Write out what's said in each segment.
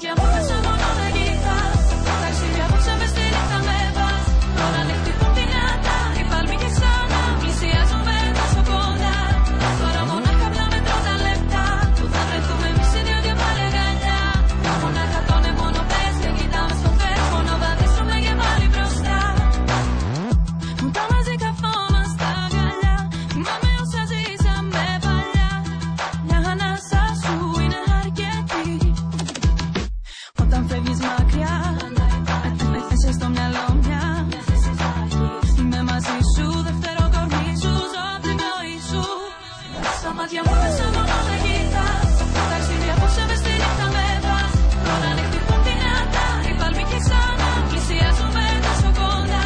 μάτια μου μέσα μόνο να κοιτάς. Ταξίδια απόψε μες στη νύχτα με πας. Τώρα με χτυπούν δυνατά οι παλμοί και ξανά πλησιάζουμε τόσο κοντά. Τώρα μονάχα απλά μετρώ τα λεπτά που θα βρεθούμε εμείς οι δύο δυο πάλι αγκαλιά. Μονάχα τον μόνο πες και κοιτάμε στο φεύγο να βαδίσουμε και πάλι μπροστά. Μου τα μαζί καφώνα στα αγκαλιά. Θυμάμαι όσα ζήσαμε παλιά. Μια ανάσα σου είναι αρκετή. Όταν φεύγεις μακριά με θέσεις στο μυαλό μια. Είμαι μαζί σου, δεύτερο κορμί σου, ζω απ' την πνοή σου. Στα μάτια μου μέσα μόνο να κοιτάς. Ταξίδια απόψε μες στη νύχτα με πας. Τώρα με χτυπούν δυνατά οι παλμοί και ξανά πλησιάζουμε τόσο κοντά.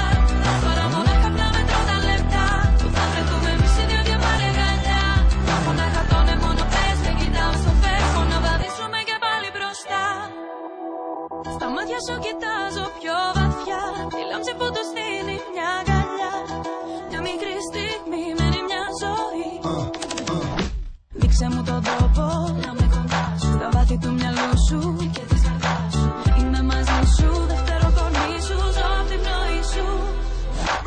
Τώρα μονάχα απλά μετρώ τα λεπτά που θα βρεθούμε εμείς οι δύο δυο πάλι αγκαλιά. Μονάχα τον μόνο πες και κοιτάμε στο φεύγο να βαδίσουμε και πάλι μπροστά. Στα μάτια σου κοιτάζω πιο βαθιά. Η λάμψη που του στείνει μια αγκαλιά. Μια μικρή στιγμή μένει μια ζωή. Δείξε μου τον τρόπο να με κοντά σου. Στα βάθη του μυαλού σου και της καρδιάς σου. Είμαι μαζί σου, δεύτερο κορμί σου, ζω απ' την πνοή σου.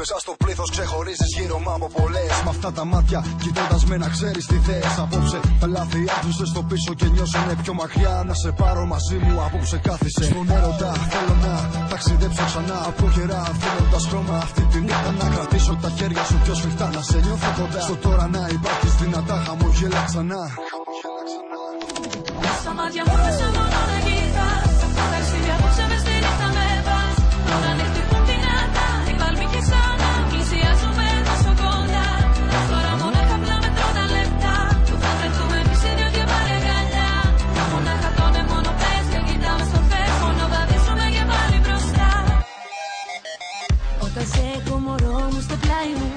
Μέσα στο πλήθος ξεχωρίζεις γύρω μου από πολλές. Μ' αυτά τα μάτια κοιτώντας με να ξέρεις τι θες. Απόψε τα λάθη άκουσε στο πίσω και νιώσανε πιο μακριά. Να σε πάρω μαζί μου απόψε κάθισε. Στον έρωτα θέλω να ταξιδέψω ξανά από καιρά. Θέλοντας χρώμα αυτή τη νύχτα να κρατήσω τα χέρια σου πιο σφιχτά. Να σε νιώθω κοντά. Στο τώρα να υπάρχεις δυνατά, χαμογέλα ξανά. Στα μάτια μου μέσα μόνο να κοιτάς. Ταξίδια απόψε μες στη νύχτα με πας. Τώρα με χτυπούν δυνατά οι παλμοί και ξανά πλησιάζουμε τόσο κοντά. Τώρα μονάχα απλά μετρώ τα λεπτά που θα βρεθούμε εμείς οι δύο δυο πάλι αγκαλιά. Μονάχα τον μόνο πες και κοιτάμε στο φεύγο να βαδίσουμε και πάλι μπροστά. Όταν σε έχω μωρό μου στο πλάι μου,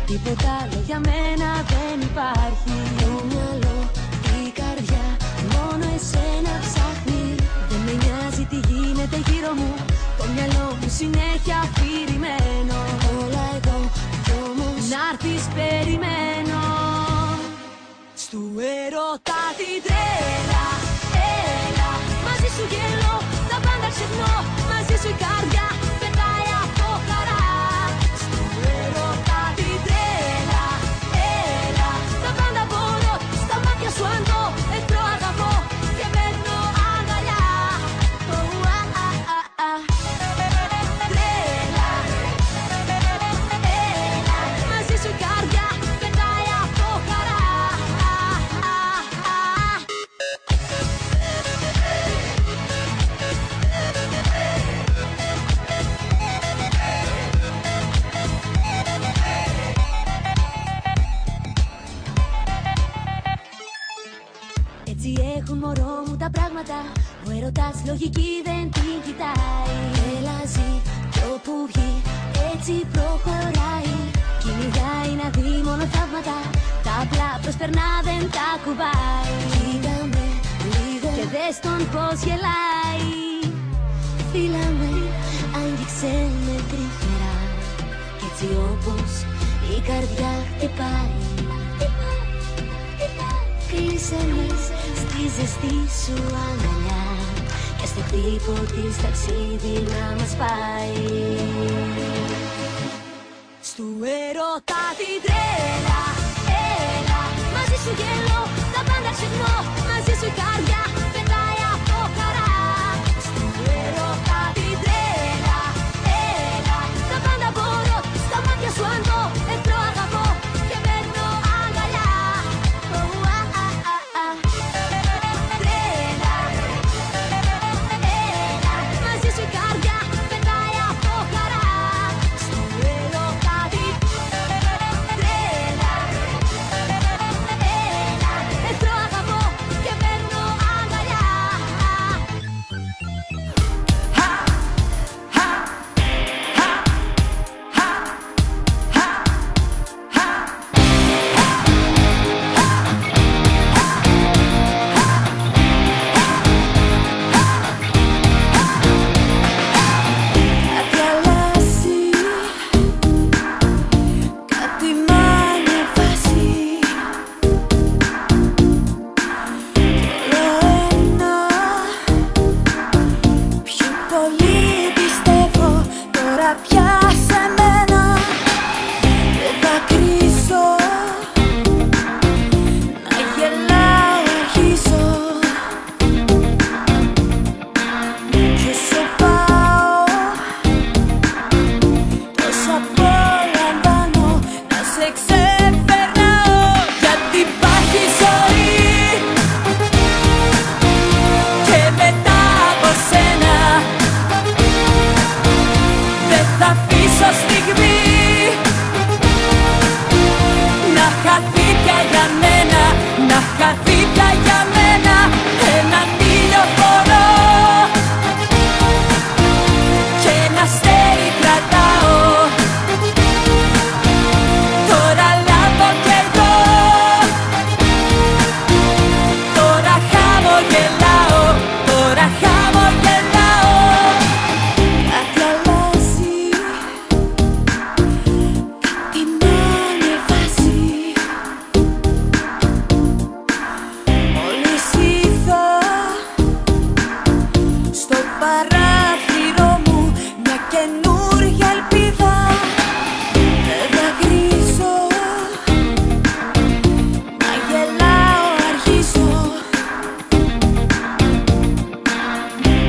τίποτα άλλο για μένα δεν υπάρχει. Το μυαλό, η καρδιά, μόνο εσένα ψάχνει. Δεν με νοιάζει τι γίνεται γύρω μου. Το μυαλό μου συνέχεια αφηρημένο. Όλα εδώ κι όμως να'ρθεις περιμένω. Στου έρωτα την τρέλα, έλα. Μαζί σου γελώ, τα πάντα ξεχνώ. Μαζί σου η καρδιά πετάει από χαρά. Στου έρωτα την τρέλα, έλα. Τα πάντα μπορώ, στα μάτια σου αντώ. Εχθρό αγαπώ και παίρνω αγκαλιά. Τρέλα, έλα. Μαζί σου η καρδιά πετάει από χαρά. Έτσι έχουν μωρό μου τα πράγματα. Ο έρωτας λογική δεν την κοιτάει. Έλα ζει κι όπου βγει έτσι προχωράει. Κυνηγάει να δει μόνο θαύματα. Τα απλά προσπερνά δεν τα κουβάει. Κοίτα με λίγο και δες τον πως γελάει. Φίλα με, άγγιξε με τρυφερά. Κι έτσι όπως η καρδιά χτυπάει. Κλείσε με στη ζεστή σου αγκαλιά. Και στο χτύπο της ταξίδι να μας πάει. Στου έρωτα την τρέλα, έλα. Μαζί σου γελώ, τα πάντα ξεχνώ. Μαζί σου η καρδιά πετάει από χαρά. Στου έρωτα την τρέλα, έλα. Τα πάντα μπορώ, στα μάτια σου αντώ. Εχθρό αγαπώ και παίρνω αγκαλιά. Τρέλα, έλα. Μαζί σου η καρδιά πετάει από χαρά. Στου έρωτα την τρέλα, έλα. Εχθρό αγαπώ και παίρνω αγκαλιά. αφήσω στιγμή να χαθεί πια για μένα, να χαθεί πια για μένα. Έναν ηλιοφόρο και ένα αστέρι κρατάω. Τώρα λάμπω κι εγώ, τώρα χαμογελάω, τώρα χαμογελάω. Κάτι αλλάζει, κάτι μ' ανεβάζει. Μόλις ήρθα στο παράθυρο μου μια καινούρια ελπίδα. Δεν δακρύζω, μα γελάω, αρχίζω.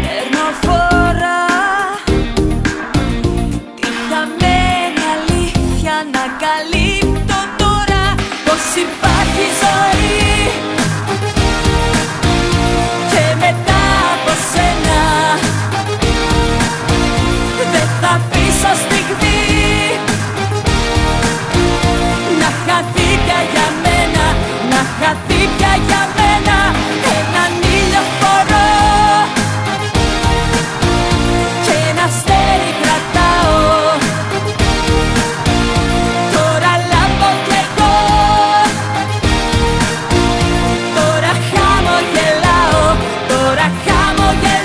Παίρνω φόρα τη χαμένη αλήθεια να καλύπτω τώρα πως υπάρχει ζωή και μετά από σένα. Δεν θα αφήσω στιγμή να χαθεί πια για μένα, να χαθεί πια για μένα. Έναν ηλιοφόρο και ένα αστέρι κρατάω. Τώρα λάμπω κι εγώ, τώρα χαμογελάω, τώρα χαμογελάω.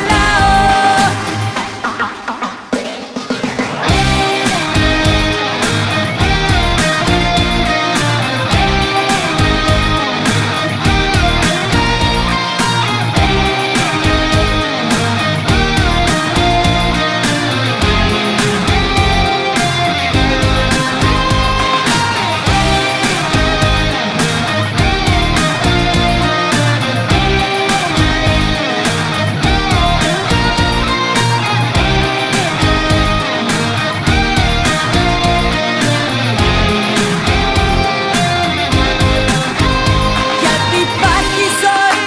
Γιατί υπάρχει ζωή.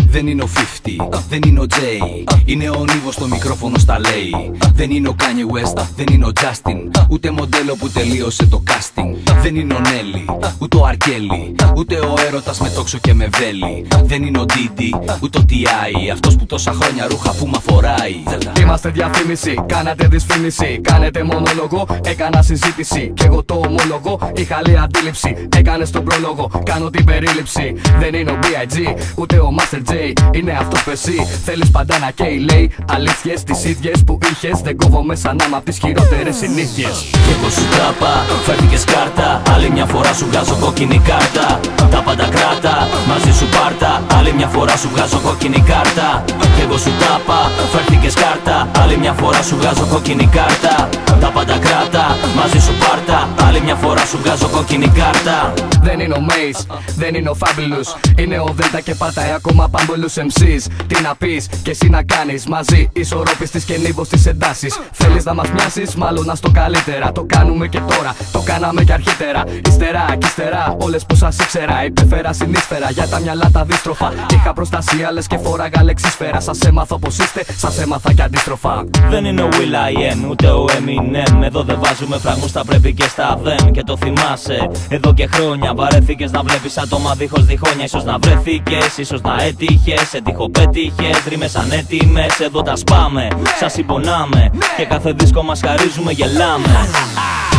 Δεν είναι ο 50, δεν είναι ο Jay. Είναι ο Νίβος στο μικρόφωνο στα λέει. Δεν είναι ο Kanye West, δεν είναι ο Justin. Ούτε μοντέλο που τελείωσε το casting. Δεν είναι ο Νέλη, ούτε ο Αρκέλη. Ούτε ο έρωτας με τόξο και με βέλη. Δεν είναι ο Diddy, ούτε ο T.I. Αυτός που τόσα χρόνια ρούχα που μ' αφοράει. Είμαστε διαφήμιση, κάνατε δυσφήμιση. Κάνετε μονόλογο, έκανα συζήτηση. Κι εγώ το ομολογώ, είχα άλλη αντίληψη. Έκανες τον πρόλογο, κάνω την περίληψη. Δεν είναι ο B.I.G, ούτε ο Master J. Είναι αυτός που εσύ θέλεις πάντα να καίει. Λέει αλήθειες τις ίδιες που είχες. Δεν κόβω μέσα να μ' απ' τις χειρότερες συνήθειες. Κι εγώ σου τάπα, φέρθηκες κάρτα. Άλλη μια φορά σου βγάζω κόκκινη κάρτα. Τα πάντα κράτα, μαζί σου πάρτα. Άλλη μια φορά σου βγάζω κόκκινη κάρτα. Κι εγώ σου τάπα, φέρθηκες κάρτα. Άλλη μια φορά σου βγάζω κόκκινη κάρτα. Τα πάντα κράτα, μαζί σου πάρτα. Άλλη μια φορά σου βγάζω κόκκινη κάρτα. Δεν είναι ο Mace, δεν είναι ο Fabulous. Είναι ο Delta και πατάει ακόμα πάμπολους MCs. Τι να πεις και εσύ να κάνεις μαζί. Ισορρόπιστης και Νίβος στις εντάσεις. Θέλεις να μας μοιάσεις, μάλλον να στο καλύτερα. Το κάνουμε και τώρα, το κάναμε και αρχίτερα. Ύστερα κι ύστερα, όλες που σας ήξερα. Υπέφερα συνείσφαιρα για τα μυαλά τα δύστροφα. Είχα προστασία λες και φόραγα λεξίσφαιρα. Σας έμαθα πως είστε, σας έμαθα κι αντίστροφα. Δεν είναι ο Will.i.am ούτε ο Eminem. Εδώ δεν βάζουμε φραγμούς, τα πρέπει και στα δεν. Και το θυμάσαι, εδώ και χρόνια βαρέθηκες να βλέπεις άτομα δίχως διχόνια. Ίσως να βρέθηκες, ίσως να έτυχες. Έτυχο πέτυχες, ρήμες ανέτοιμες. Εδώ τα σπάμε, σας συμπονάμε. Και κάθε δίσκο μας χαρίζουμε, γελάμε.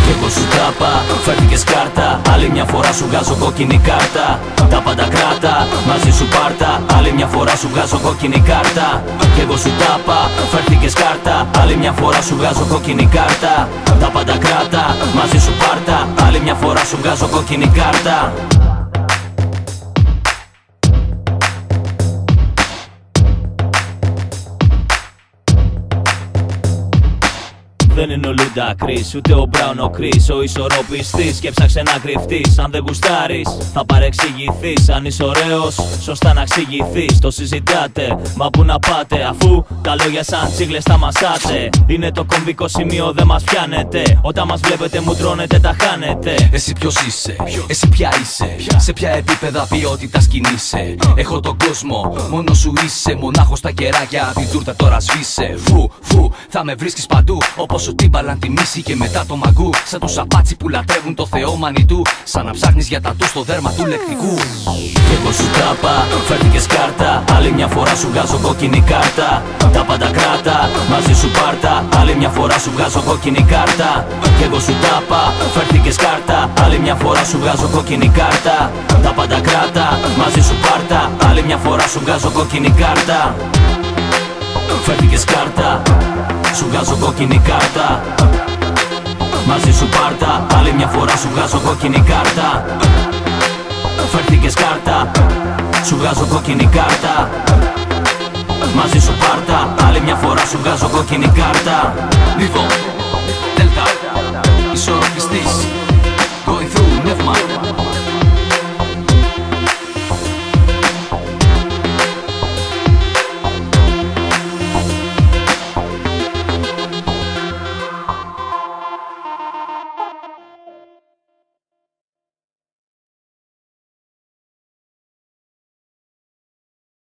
Κι εγώ σου τάπα, φέρθηκες κάρτα. Άλλη μια φορά σου βγάζω κόκκινη κάρτα. Τα πάντα κράτα, μαζί σου πάρτα. Άλλη μια φορά σου βγάζω κόκκινη κάρτα. Κι εγώ σου τάπα, φέρθηκες κάρτα. Άλλη μια φορά σου βγάζω κόκκινη κάρτα. Τα πάντα κράτα, μαζί σου πάρτα. Άλλη μια φορά σου βγάζω κόκκινη κάρτα. Δεν είναι ο Λούντακρις, ούτε ο Μπράουν ο Κρίς. Ο ισορροπιστής και ψάξε να κρυφτείς. Αν δεν γουστάρεις θα παρεξηγηθείς. Αν είσαι ωραίος, σωστά να εξηγηθείς. Το συζητάτε, μα πού να πάτε, αφού τα λόγια σαν τσίγλες τα μασάτε. Είναι το κομβικό σημείο, δεν μας πιάνετε. Όταν μας βλέπετε μου τρώνετε, τα χάνετε. Εσύ ποιος είσαι, εσύ ποια είσαι, σε ποια επίπεδα ποιότητας κινείσαι. Έχω τον κόσμο, μόνο σου είσαι. Μονάχος στα κεράκια, την τούρτα τώρα σβήσε. Φου, θα με βρίσκεις παντού. Όπως ο Τίμπαλαν τη μίση και μετά το μαγκού. Σαν τους απάτσι που λατρεύουν το Θεό Μανιτού. Σαν να ψάχνεις για τατού στο δέρμα του λεκτικού. Κι εγώ σου τάπα, φέρθηκες κάρτα. Άλλη μια φορά σου βγάζω κόκκινη κάρτα. Τα πάντα κράτα, μαζί σου πάρτα. Άλλη μια φορά σου βγάζω κόκκινη κάρτα. Κι εγώ σου τάπα, φέρθηκες κάρτα. Άλλη μια φορά σου βγάζω κόκκινη κάρτα. Τα πάντα κράτα, μαζί σου πάρτα. Άλλη μια φορά σου βγάζω κόκκινη κάρτα. Φέρθηκες κάρτα, σου βγάζω κόκκινη κάρτα. Μαζί σου πάρτα, άλλη μια φορά σου βγάζω κόκκινη κάρτα. Φέρθηκες κάρτα, σου βγάζω κόκκινη κάρτα. Μαζί σου πάρτα, άλλη μια φορά σου βγάζω κόκκινη κάρτα. Νίβο, Δέλτα, ισορροπιστής, going through, νεύμα.